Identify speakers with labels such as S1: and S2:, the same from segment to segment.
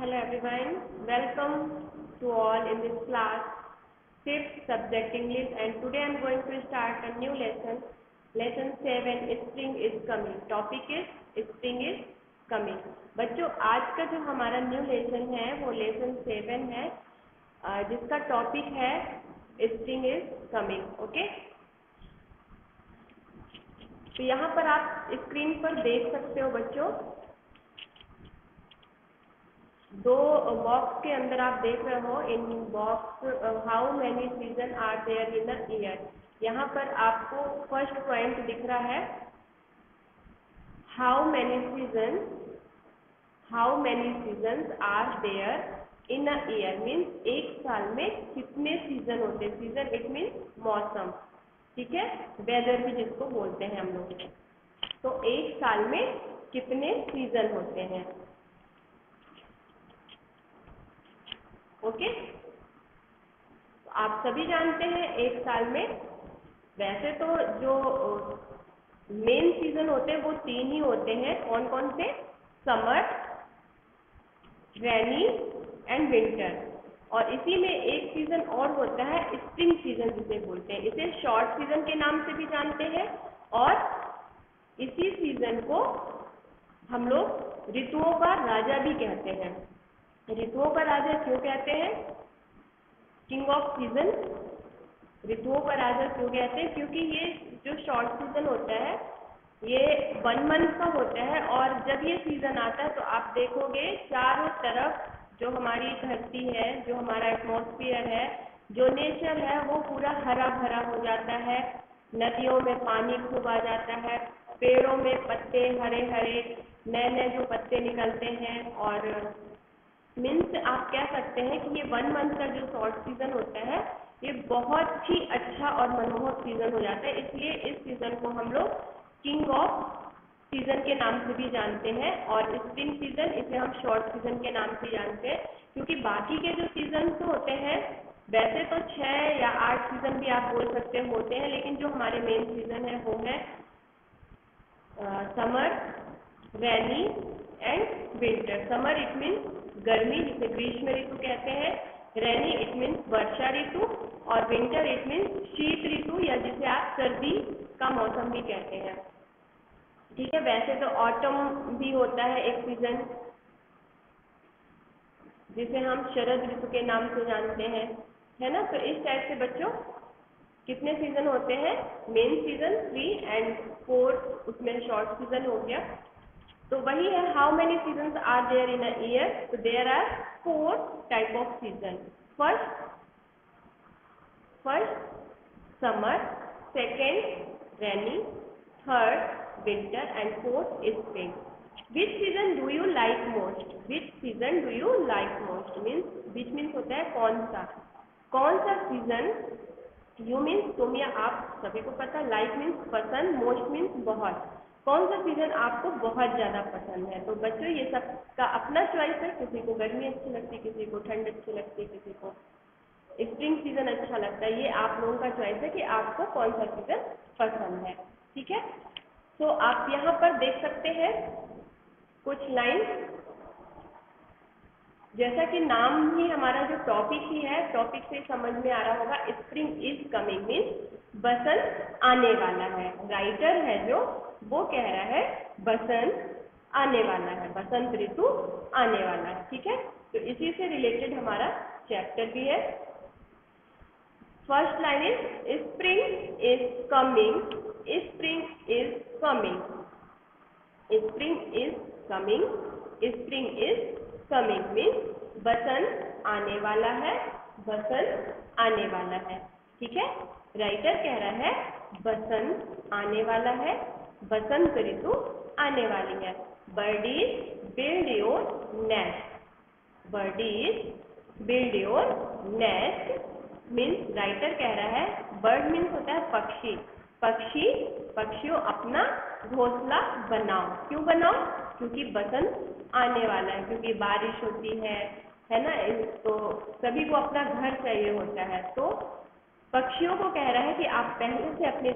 S1: Hello everyone, welcome to all in this class, 5th subject English, and today I am going to start a new lesson, lesson 7, Spring is coming. Topic is Spring is coming. बच्चों आज का जो हमारा new lesson है वो lesson 7 है, जिसका topic है Spring is coming. ओके, तो यहाँ पर आप स्क्रीन पर देख सकते हो बच्चों, दो बॉक्स के अंदर आप देख रहे हो. In box how many season are there in a year. यहाँ पर आपको फर्स्ट पॉइंट दिख रहा है how many season are there in a year. Means एक साल में कितने सीजन होते हैं. सीजन इट मीन्स मौसम, ठीक है, वेदर भी जिसको बोलते हैं हम लोग. तो एक साल में कितने सीजन होते हैं. ओके, तो आप सभी जानते हैं एक साल में वैसे तो जो मेन सीजन होते हैं वो 3 ही होते हैं. कौन कौन से? Summer, rainy and winter. और इसी में एक सीजन और होता है स्प्रिंग सीजन जिसे बोलते हैं. इसे शॉर्ट सीजन के नाम से भी जानते हैं और इसी सीजन को हम लोग ऋतुओं का राजा भी कहते हैं. ऋतुओं का राजा क्यों कहते हैं? King off season. ऋतुओं का राजा क्यों कहते हैं? क्योंकि ये जो शॉर्ट सीजन होता है ये 1 मंथ का होता है और जब ये सीजन आता है तो आप देखोगे चारों तरफ जो हमारी धरती है, जो हमारा एटमॉस्फेयर है, जो नेचर है वो पूरा हरा भरा हो जाता है. नदियों में पानी खूब आ जाता है, पेड़ों में पत्ते हरे हरे नए नए जो पत्ते निकलते हैं. और मीन्स आप कह सकते हैं कि ये 1 मंथ का जो शॉर्ट सीजन होता है ये बहुत ही अच्छा और मनमोहक सीजन हो जाता है. इसलिए इस सीजन को हम लोग किंग ऑफ सीजन के नाम से भी जानते हैं. और स्प्रिंग सीजन इसे हम शॉर्ट सीजन के नाम से जानते हैं क्योंकि बाकी के जो सीजन होते हैं वैसे तो 6 या 8 सीजन भी आप बोल सकते होते हैं, लेकिन जो हमारे मेन सीजन है वो है summer, rainy and winter. Summer it means गर्मी जिसे ग्रीष्म ऋतु कहते हैं, रेनी इट मीन्स वर्षा ऋतु, और विंटर इट मीन्स शीत ऋतु या जिसे आप सर्दी का मौसम भी कहते हैं. ठीक है, वैसे तो ऑटम भी होता है एक सीजन जिसे हम शरद ऋतु के नाम से जानते हैं, है ना. तो इस टाइप से बच्चों कितने सीजन होते हैं? मेन सीजन 3 एंड 4 उसमें शॉर्ट सीजन हो गया. तो वही है how many season are there in a year. तो there are 4 type of season. First summer, second rainy, third winter and fourth spring. Which season do you like most? Which season do you like most means which means होता है कौन सा season. You means तुम या आप सभी को पता, लाइक मीन्स पसंद, मोस्ट मीन्स बहुत. कौन सा सीजन आपको बहुत ज़्यादा पसंद है? तो बच्चों ये सब का अपना चॉइस है. किसी को गर्मी अच्छी लगती है, किसी को ठंड अच्छी लगती है, किसी को स्प्रिंग सीजन अच्छा लगता है. ये आप लोगों का चॉइस है कि आपको कौन सा सीजन पसंद है. ठीक है, तो आप यहाँ पर देख सकते हैं कुछ लाइन. जैसा कि नाम ही हमारा जो टॉपिक ही है, टॉपिक से समझ में आ रहा होगा स्प्रिंग इज कमिंग मीन्स बसंत आने वाला है. राइटर है जो वो कह रहा है बसंत आने वाला है, बसंत ऋतु आने वाला है. ठीक है, तो इसी से रिलेटेड हमारा चैप्टर भी है. First line is spring is coming. Spring is coming. Spring is coming. Spring is coming means बसंत आने वाला है, बसंत आने वाला है. ठीक है, राइटर कह रहा है बसंत आने वाला है, बसंत ऋतु आने वाली है. Birdies build your nest. Birdies build your nest means writer कह रहा है बर्ड मीन्स होता है पक्षी. पक्षियों अपना घोंसला बनाओ. क्यों बनाओ? क्योंकि बसंत आने वाला है, क्योंकि बारिश होती है ना. तो सभी को अपना घर चाहिए होता है. तो पक्षियों को कह रहा है कि आप पहले से अपनी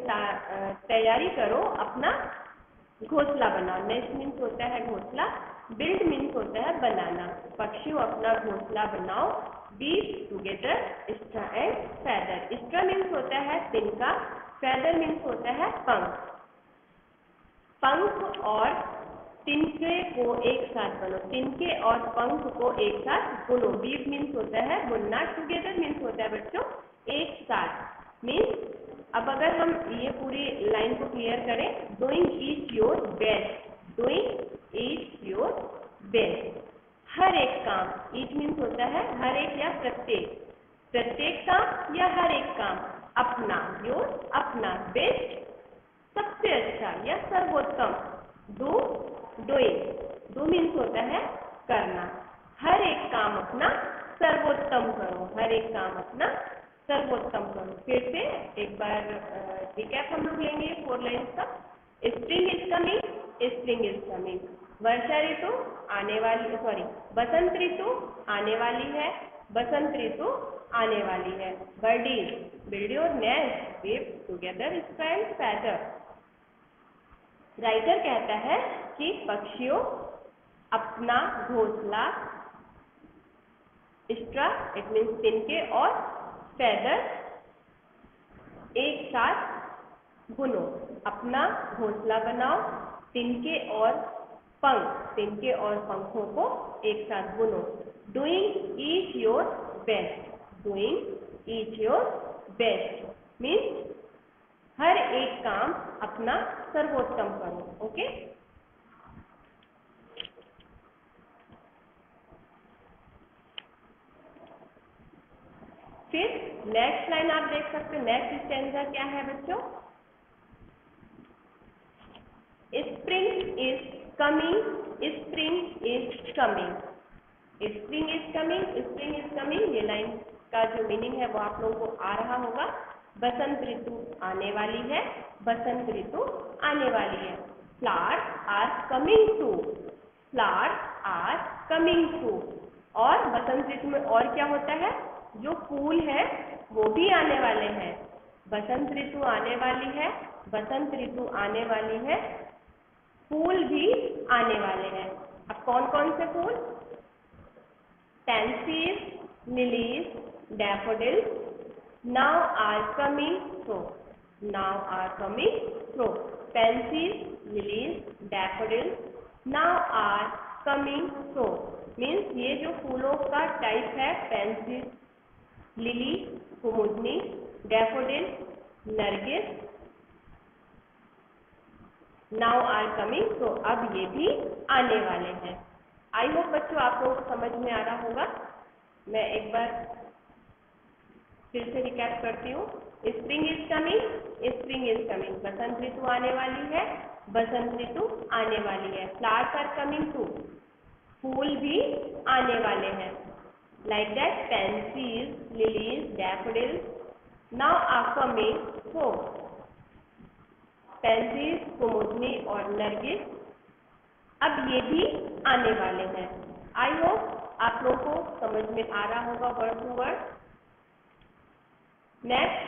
S1: तैयारी करो, अपना घोंसला बनाओ. नेस्ट मीन्स होता है घोंसला. बिल्ड मीन्स होता है बनाना, पक्षियों अपना घोंसला बनाओ, beat together straw and feather. Straw means होता है तिनका, फैदर मीन्स होता है पंख। पंख और तिनके को एक साथ बुनो, तिनके और पंख को एक साथ बुनो। बीट मीन्स होता है बुनना, टुगेदर मीन्स होता है बच्चों एक साथ। मीन्स अब अगर हम ये पूरी लाइन को क्लियर करें, doing each your best, doing each your best, हर एक काम, ईच मीन्स होता है हर एक या प्रत्येक, प्रत्येक काम या हर एक काम, अपना योर अपना, बेस्ट सबसे अच्छा या सर्वोत्तम, डू डूइंग, डू मीन्स होता है करना, हर एक काम अपना सर्वोत्तम करो, हर एक काम अपना सर्वोत्तम करो। फिर से एक बार रिकैप हम लोग लेंगे 4 लाइन्स का। Spring is coming, spring is coming, वर्षा ऋतु आने वाली, सॉरी बसंत ऋतु आने वाली है, बसंत ऋतु आने वाली है। Birdies build your nest, weave together straw and feather. Writer कहता है कि पक्षियों अपना घोंसला, स्ट्रा इट मीन्स तिनके और फैदर एक साथ बुनो, अपना घोंसला बनाओ, तिनके और पंख, तिनके और पंखों को एक साथ बुनो। Doing each your best, doing each your best means हर एक काम अपना सर्वोत्तम करो। ओके, फिर नेक्स्ट लाइन आप देख सकते हो, नेक्स्ट स्टैंजा क्या है बच्चों? Spring is coming, spring is coming, spring is coming, spring is coming, ये लाइन का जो मीनिंग है वो आप लोगों को आ रहा होगा। बसंत ऋतु आने वाली है, बसंत ऋतु आने वाली है। Flowers are coming to, flowers are coming to, और बसंत ऋतु में और क्या होता है? जो फूल है वो भी आने वाले हैं। बसंत ऋतु आने वाली है, बसंत ऋतु आने वाली है, फूल भी आने वाले हैं। अब कौन कौन से फूल? Pansies, lilies, daffodils now are coming through, now are coming through, pansies, lilies, daffodils now are coming through means ये जो फूलों का टाइप है, पैंसीज, लिली, कुमुदनी, daffodil, Nargis, now are coming through, अब ये भी आने वाले हैं। आई होप बच्चों आप लोगों को समझ में आ रहा होगा। मैं एक बार फिर से रिकैप करती हूँ। Spring is coming, spring is coming, बसंत ऋतु आने वाली है, बसंत ऋतु आने वाली है। फ्लावर्स आर कमिंग टू, फूल भी आने वाले हैं। Like that pansies, lilies, daffodils now are coming through, pansies, कुमुदनी और नरगिस अब ये भी आने वाले हैं। आई होप आप लोगों को समझ में आ रहा होगा word to word. Next,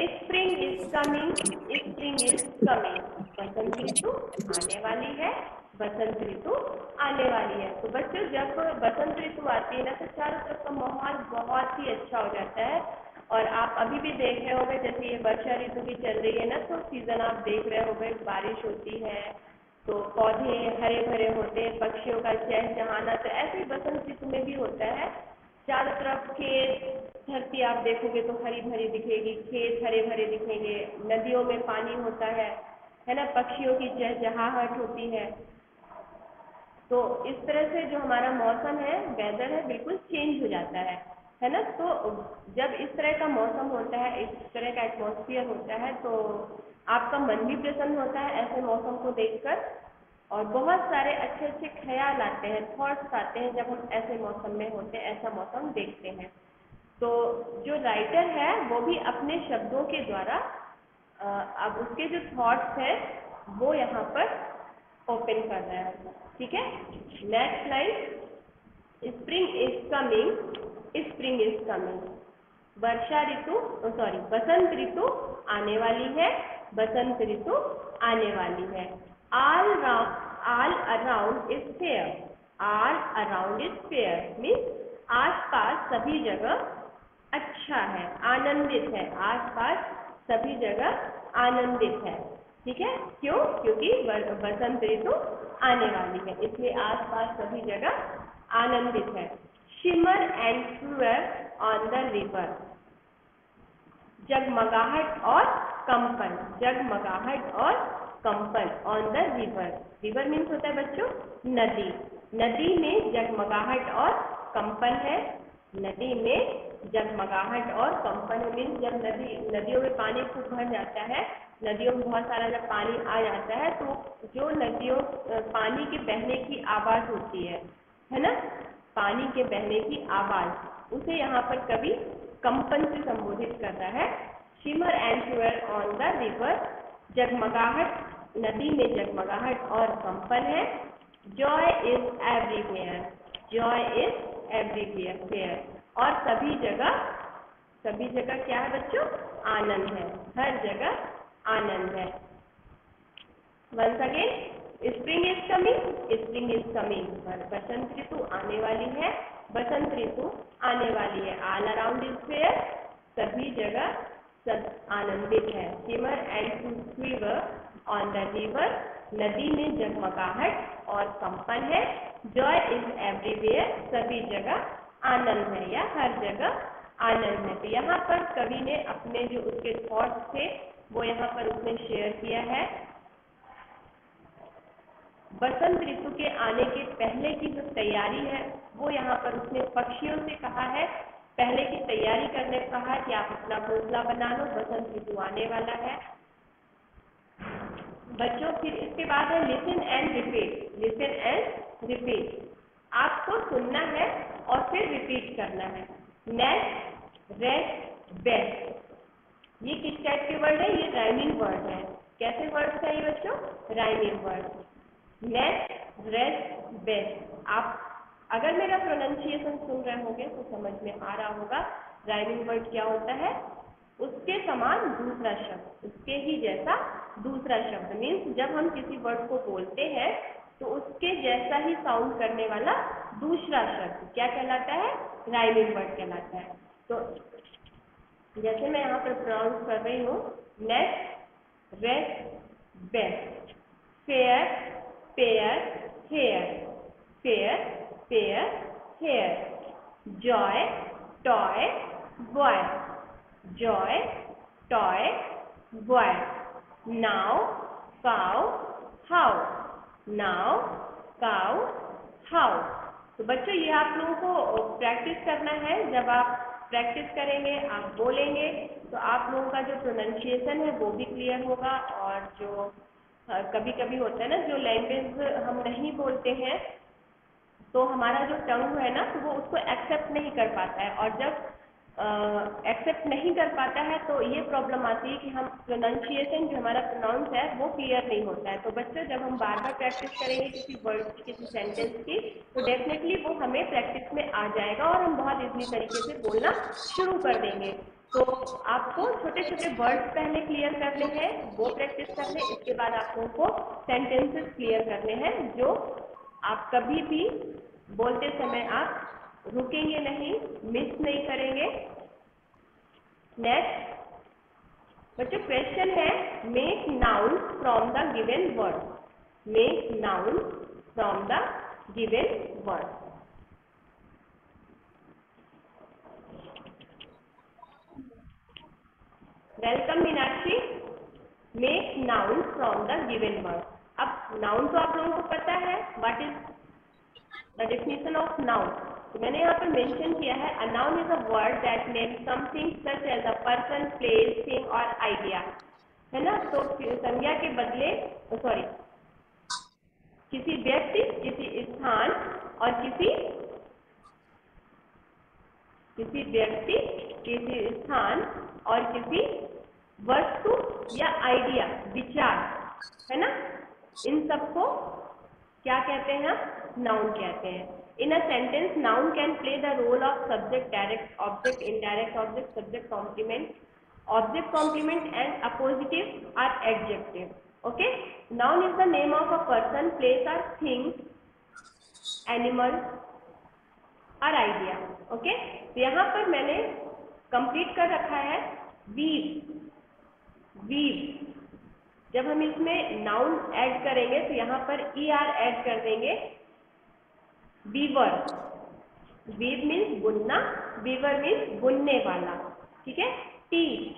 S1: spring is coming, spring is coming, बसंत ऋतु आने वाली है, बसंत ऋतु आने वाली है। तो बच्चों जब बसंत ऋतु आती है ना तो चारों तरफ का माहौल बहुत ही अच्छा हो जाता है। और आप अभी भी देख रहे होंगे जैसे ये वर्षा ऋतु भी चल रही है ना, तो सीजन आप देख रहे होंगे, बारिश होती है तो पौधे हरे भरे होते हैं, पक्षियों का चहचहाना, तो ऐसे ही बसंत ऋतु में भी होता है। चारों तरफ खेत, धरती आप देखोगे तो हरी भरी दिखेगी, खेत हरे भरे दिखेंगे, नदियों में पानी होता है ना, पक्षियों की चहचहाहट होती है। तो इस तरह से जो हमारा मौसम है, वेदर है, बिल्कुल चेंज हो जाता है ना। तो जब इस तरह का मौसम होता है, इस तरह का एटमॉस्फेयर होता है, तो आपका मन भी प्रसन्न होता है ऐसे मौसम को देखकर, और बहुत सारे अच्छे अच्छे ख्याल आते हैं, थॉट्स आते हैं जब हम ऐसे मौसम में होते हैं, ऐसा मौसम देखते हैं। तो जो राइटर है वो भी अपने शब्दों के द्वारा अब उसके जो थॉट्स हैं वो यहाँ पर ओपन कर रहा है। ठीक है, next line, spring is coming, spring is coming, वर्षा ऋतु, सॉरी बसंत ऋतु आने वाली है, बसंत ऋतु आने वाली है। All around is fair. All around is fair means आसपास सभी जगह अच्छा है, आनंदित है, आसपास सभी जगह आनंदित है। ठीक है, क्यों? क्योंकि बसंत ऋतु आने वाली है, इसलिए आसपास सभी जगह आनंदित है। Shimmer and quiver on the river, जगमगाहट और कंपन, जगमगाहट और कंपन on the river. River means होता है बच्चों नदी, नदी में जगमगाहट और कंपन है। नदी में जगमगाहट और कंपन मीन्स जब नदियों में पानी खूब भर जाता है, नदियों में बहुत सारा जब पानी आ जाता है तो जो नदियों पानी के बहने की आवाज होती है ना, पानी के बहने की आवाज, उसे यहाँ पर कवि कंपन से संबोधित करता है। Shimmer and quiver on the river, जगमगाहट, नदी में जगमगाहट और कंपन है। Joy is everywhere, joy is everywhere, और सभी जगह क्या है बच्चों? आनंद है, हर जगह आनंद है। Once again, spring is coming, spring is coming, बसंत ऋतु आने वाली है, बसंत ऋतु आने वाली है। ऑल अराउंड इज फेयर, सभी जगह सब आनंदित है। Shimmer and quiver on the river, नदी में जगमगाहट और कंपन है। जॉय इज एवरीवेयर, सभी जगह आनंद है या हर जगह आनंद है। तो यहाँ पर कवि ने अपने जो उसके थॉट्स थे वो यहाँ पर उसने शेयर किया है। बसंत ऋतु के आने के पहले की जो तैयारी है वो यहाँ पर उसने पक्षियों से कहा है, पहले की तैयारी करने को कहा कि आप अपना घोंसला बना लो, बसंत ऋतु आने वाला है। बच्चों फिर इसके बाद है listen and repeat, listen and repeat, आपको सुनना है और फिर रिपीट करना है। नेक्स्ट, रेस्ट, बेस्ट, ये किस टाइप के वर्ड है? ये राइमिंग वर्ड है। कैसे वर्ड है ये बच्चों? Rhyming word. Next, rest, best, आप अगर मेरा प्रोनाउंसिएशन सुन रहे होंगे तो समझ में आ रहा होगा राइमिंग वर्ड क्या होता है। उसके समान दूसरा शब्द, उसके ही जैसा दूसरा शब्द मीन्स जब हम किसी वर्ड को बोलते हैं तो उसके जैसा ही साउंड करने वाला दूसरा शब्द क्या कहलाता है? राइमिंग वर्ड कहलाता है। तो जैसे मैं यहाँ पर प्रोनाउंस कर रही हूँ, next, rest, best, fair, pair, hair, fair, pair, hair, joy, toy, boy, joy, toy, boy, now, cow, how, now, cow, how. तो बच्चों ये आप लोगों को प्रैक्टिस करना है। जब आप प्रैक्टिस करेंगे, आप बोलेंगे तो आप लोगों का जो प्रोनाउंसिएशन है वो भी क्लियर होगा। और जो कभी कभी होता है ना, जो लैंग्वेज हम नहीं बोलते हैं तो हमारा जो टंग है ना तो वो उसको एक्सेप्ट नहीं कर पाता है, और जब एक्सेप्ट नहीं कर पाता है तो ये प्रॉब्लम आती है कि हम प्रोनाउंसिएशन जो हमारा प्रोनाउंस है वो क्लियर नहीं होता है। तो बच्चों जब हम बार बार प्रैक्टिस करेंगे किसी वर्ड की, किसी सेंटेंस की, तो डेफिनेटली वो हमें प्रैक्टिस में आ जाएगा और हम बहुत इजीली तरीके से बोलना शुरू कर देंगे। तो आपको छोटे छोटे वर्ड्स पहले क्लियर करने हैं, वो प्रैक्टिस कर लें। इसके बाद आप लोगों को सेंटेंसेस क्लियर करने हैं जो आप कभी भी बोलते समय आप रुकेंगे नहीं, मिस नहीं करेंगे। नेक्स्ट बच्चों क्वेश्चन है, make noun from the given word, make noun from the given word. Welcome Meenakshi. Make noun from the given word. अब नाउन तो आप लोगों को पता है, what is the definition of noun. तो मैंने यहाँ पर मेंशन किया है, a noun is a word that names something such as a person, place, thing और आइडिया, है ना। तो संज्ञा के बदले किसी व्यक्ति, किसी स्थान और किसी व्यक्ति, किसी स्थान और किसी वस्तु या आइडिया, विचार, है ना, इन सबको क्या कहते हैं? नाउन कहते हैं। In a sentence noun can play the role of subject, direct object, indirect object, subject complement, object complement and appositive are adjective. Okay, noun is the name of a person, place और thing, animal और idea. Okay, तो यहाँ पर मैंने complete कर रखा है weave. Weave जब हम इसमें नाउन ऐड करेंगे तो यहाँ पर ER ऐड कर देंगे, वीवर। वीव मीन्स बुनना, वीवर मीन्स बुनने वाला। ठीक है, टीच,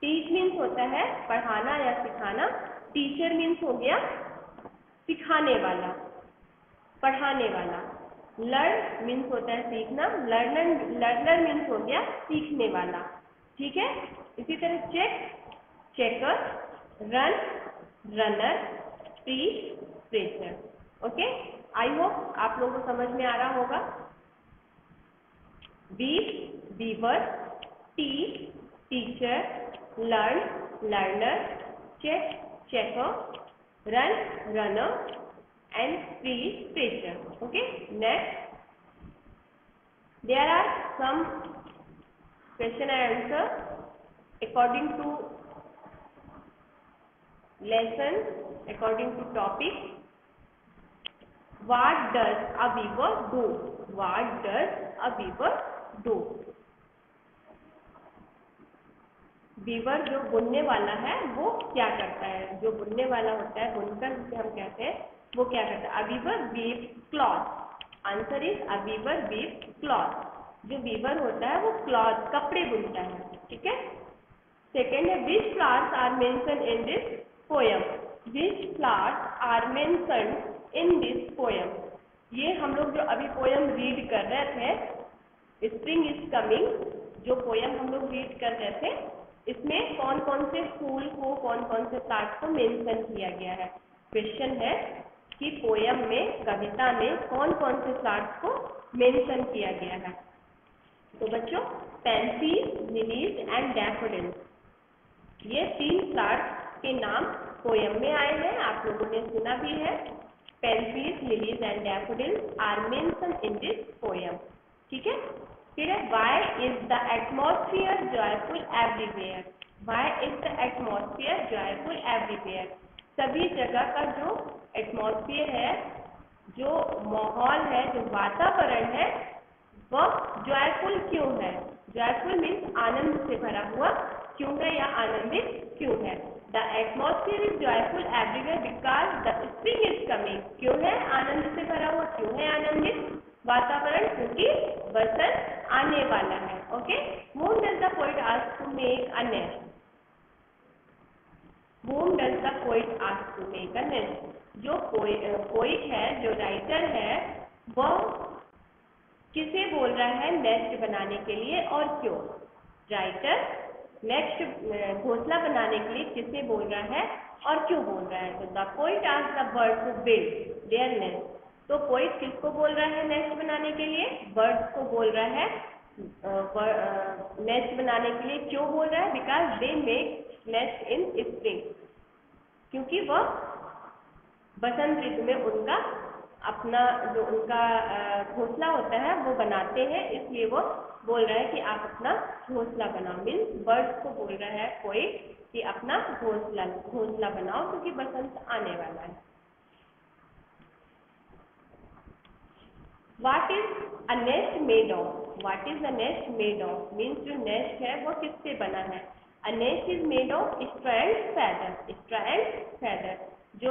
S1: टीच मीन्स होता है पढ़ाना या सिखाना, टीचर मीन्स हो गया सिखाने वाला, पढ़ाने वाला। लर्न मीन्स होता है सीखना, लर्नर मीन्स हो गया सीखने वाला। ठीक है, इसी तरह check, checker, run, runner, preach, preacher. Okay, I hope आप लोगों को समझ में आ रहा होगा। Weave, weaver, teach, teacher, learn, learner, check, checker, run, runner and preach, preacher. Okay, next there are some question and answer according to lesson, according to topic. What does a weaver do? What does a weaver do? Weaver जो बुनने वाला है वो क्या करता है? जो बुनने वाला होता है, बुनकर जिसे हम कहते हैं, वो क्या करता है? A weaver weave cloth. Answer is a weaver weave cloth. जो वीवर होता है वो क्लॉथ, कपड़े बुनता है। ठीक है, सेकेंड है which flowers are mention in this poem? Which flowers are mention in this poem? ये हम लोग जो अभी पोयम रीड कर रहे थे, स्प्रिंग इज कमिंग, जो पोयम हम लोग रीड कर रहे थे, इसमें कौन कौन से फूल को, कौन कौन से फ्लावर्स को मेंशन किया गया है? क्वेश्चन है कि पोयम में, कविता में कौन कौन से फ्लावर्स को मेंशन किया गया है? तो बच्चों, पेंसीज, लिलीज एंड डैफोडिल्स, ये 3 फ्लावर्स के नाम पोयम में आए हैं, आप लोगों ने सुना भी है। Pansies, lilies and daffodils are mention in this poem. ठीक है, फिर है why is the atmosphere joyful everywhere? Why is the atmosphere joyful everywhere? सभी जगह का जो एटमॉस्फियर है, जो माहौल है, जो वातावरण है, वह जॉयफुल क्यों है? जॉयफुल मीन्स आनंद से भरा हुआ क्यों है या आनंदित क्यों है? The atmosphere is joyful everywhere because the spring is coming. क्यों है आनंद से भरा हुआ, क्यों है आनंदित वातावरण? क्योंकि बसंत आने वाला है। Okay, whom does the poet ask to make a nest? whom does the poet ask to make a nest? जो पोइट है, जो राइटर है, वह किसे बोल रहा है नेस्ट बनाने के लिए और क्यों? राइटर नेस्ट, घोंसला बनाने के लिए किसे बोल रहा है और क्यों बोल रहा है? तो the poet asked the bird to build their nest. तो पोइट किसको बोल रहा है नेस्ट बनाने के लिए? बर्ड्स को बोल रहा है नेस्ट बनाने के लिए। क्यों बोल रहा है? Because they make nest in spring, क्योंकि वह बसंत ऋतु में उनका अपना जो उनका घोंसला होता है वो बनाते हैं, इसलिए वो बोल रहा है कि आप अपना घोंसला बनाओ। मीन्स बर्ड्स को बोल रहा है पोइट कि अपना घोंसला बनाओ क्योंकि बसंत आने वाला है। What is a nest made of? What is a nest made of? Means जो नेस्ट है वो किससे बना है? A nest is made of straw and feather. Straw and feather. जो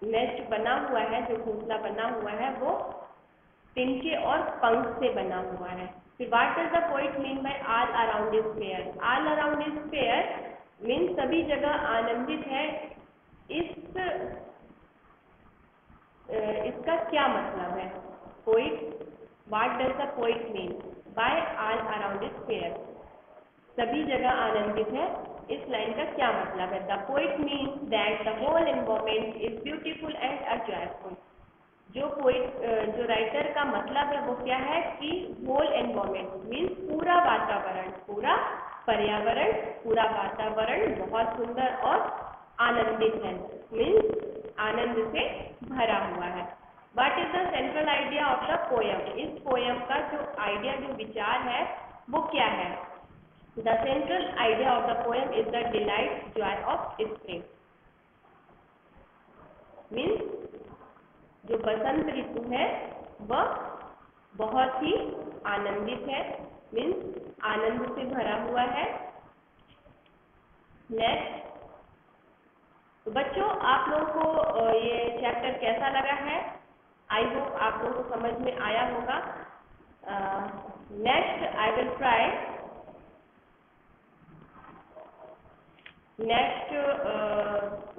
S1: नेस्ट बना हुआ है, जो घोंसला बना हुआ है, वो तिनके और पंख से बना हुआ है। फिर what does the poet mean by all around is fair? All around is fair means सभी जगह आनंदित है। इसका क्या मतलब है? Poet, what does the poet mean by all around is fair? सभी जगह आनंदित है, इस लाइन का क्या मतलब है? The poet means that the whole environment is beautiful and joyful. जो राइटर का मतलब है वो क्या है कि होल एनवायरनमेंट मीन्स पूरा वातावरण, पूरा पर्यावरण, पूरा वातावरण बहुत सुंदर और आनंदित है। मीन्स आनंद से भरा हुआ है। What is the central idea of the poem? इस पोयम का जो आइडिया, जो विचार है वो क्या है? The central idea of the poem is the delight, joy of spring. Means जो बसंत ऋतु है वह बहुत ही आनंदित है, मीन्स आनंद से भरा हुआ है। नेक्स्ट, तो बच्चों आप लोगों को ये चैप्टर कैसा लगा है? आई होप आप लोगों को समझ में आया होगा। Next I will try next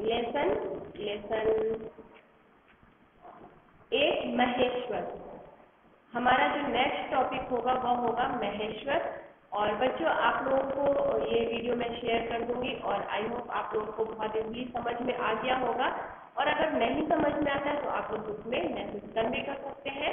S1: lesson 8 Maheshwar. हमारा जो नेक्स्ट टॉपिक होगा वह होगा महेश्वर। और बच्चों आप लोगों को ये वीडियो मैं शेयर कर दूंगी और आई होप आप लोगों को बहुत इजीली समझ में आ गया होगा। और अगर नहीं समझ में आता है तो आप लोग उसमें मैसेज कन्वे कर सकते हैं।